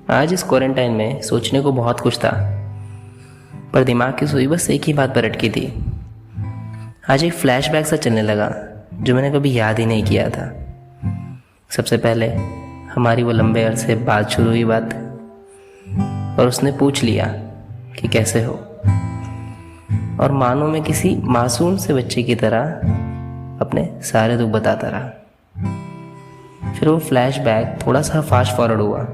आज इस क्वारंटाइन में सोचने को बहुत कुछ था, पर दिमाग की सुई बस एक ही बात पर अटकी थी। आज एक फ्लैशबैक सा चलने लगा जो मैंने कभी याद ही नहीं किया था। सबसे पहले हमारी वो लंबे अरसे बाद शुरू हुई बात, और उसने पूछ लिया कि कैसे हो, और मानो मैं किसी मासूम से बच्चे की तरह अपने सारे दुख बताता रहा। फिर वो फ्लैशबैक थोड़ा सा फास्ट फॉरवर्ड हुआ,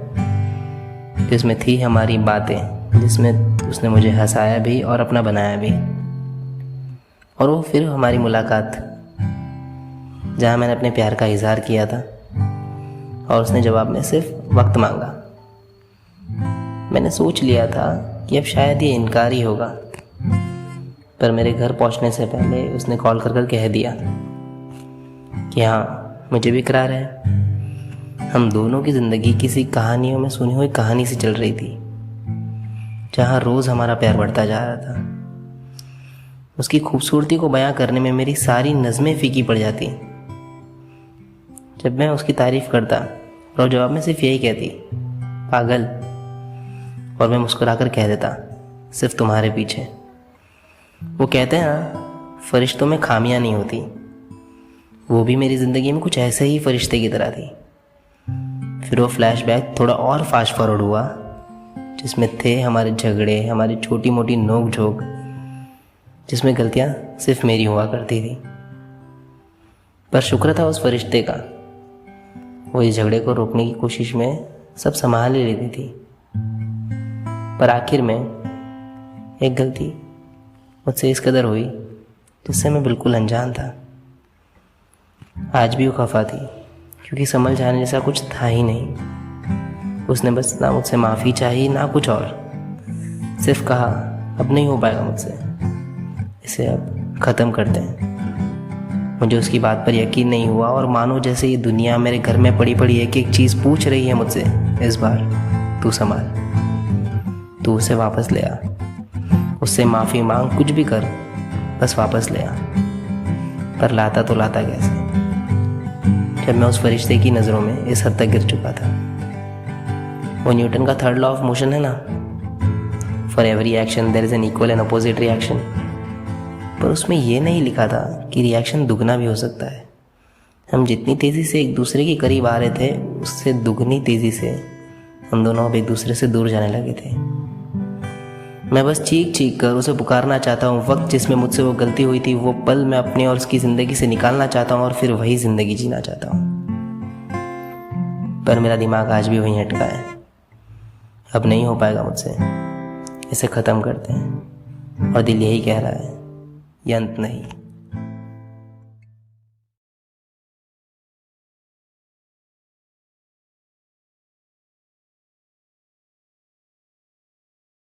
जिसमें थी हमारी बातें, जिसमें उसने मुझे हंसाया भी और अपना बनाया भी। और वो फिर हमारी मुलाकात, जहाँ मैंने अपने प्यार का इजहार किया था और उसने जवाब में सिर्फ वक्त मांगा। मैंने सोच लिया था कि अब शायद ये इनकार ही होगा, पर मेरे घर पहुंचने से पहले उसने कॉल कर कह दिया कि हाँ, मुझे भी इकरार है। हम दोनों की ज़िंदगी किसी कहानियों में सुनी हुई कहानी सी चल रही थी, जहाँ रोज़ हमारा प्यार बढ़ता जा रहा था। उसकी खूबसूरती को बयां करने में मेरी सारी नज़में फीकी पड़ जाती। जब मैं उसकी तारीफ़ करता और जवाब में सिर्फ यही कहती, पागल, और मैं मुस्कुराकर कह देता, सिर्फ तुम्हारे पीछे। वो कहते हैं ना, फरिश्तों में खामियां नहीं होती। वो भी मेरी ज़िंदगी में कुछ ऐसे ही फरिश्ते की तरह थी। फिर वो फ्लैशबैक थोड़ा और फास्ट फॉरवर्ड हुआ, जिसमें थे हमारे झगड़े, हमारी छोटी मोटी नोक झोंक, जिसमें गलतियां सिर्फ मेरी हुआ करती थी। पर शुक्र था उस फरिश्ते का, वो इस झगड़े को रोकने की कोशिश में सब संभाल ही लेती थी। पर आखिर में एक गलती मुझसे इस कदर हुई जिससे मैं बिल्कुल अनजान था। आज भी वो खफा थी, क्योंकि समझ जाने जैसा कुछ था ही नहीं। उसने बस ना मुझसे माफ़ी चाही ना कुछ और, सिर्फ कहा अब नहीं हो पाएगा मुझसे, इसे अब ख़त्म करते हैं। मुझे उसकी बात पर यकीन नहीं हुआ, और मानो जैसे ये दुनिया मेरे घर में पड़ी पड़ी एक एक चीज़ पूछ रही है मुझसे, इस बार तू संभाल, तू उसे वापस ले आ, उससे माफ़ी मांग, कुछ भी कर, बस वापस ले आ। पर लाता तो लाता कैसे, जब मैं उस फरिश्ते की नज़रों में इस हद तक गिर चुका था। वो न्यूटन का थर्ड लॉ ऑफ मोशन है ना, for every action there is an equal and opposite reaction. पर उसमें ये नहीं लिखा था कि रिएक्शन दुगना भी हो सकता है। हम जितनी तेज़ी से एक दूसरे के करीब आ रहे थे, उससे दुगनी तेज़ी से हम दोनों अब एक दूसरे से दूर जाने लगे थे। मैं बस चीख चीख कर उसे पुकारना चाहता हूँ। वक्त जिसमें मुझसे वो गलती हुई थी, वो पल मैं अपनी और उसकी ज़िंदगी से निकालना चाहता हूँ, और फिर वही ज़िंदगी जीना चाहता हूँ। पर मेरा दिमाग आज भी वहीं अटका है। अब नहीं हो पाएगा मुझसे, इसे ख़त्म करते हैं। और दिल यही कह रहा है, ये अंत नहीं।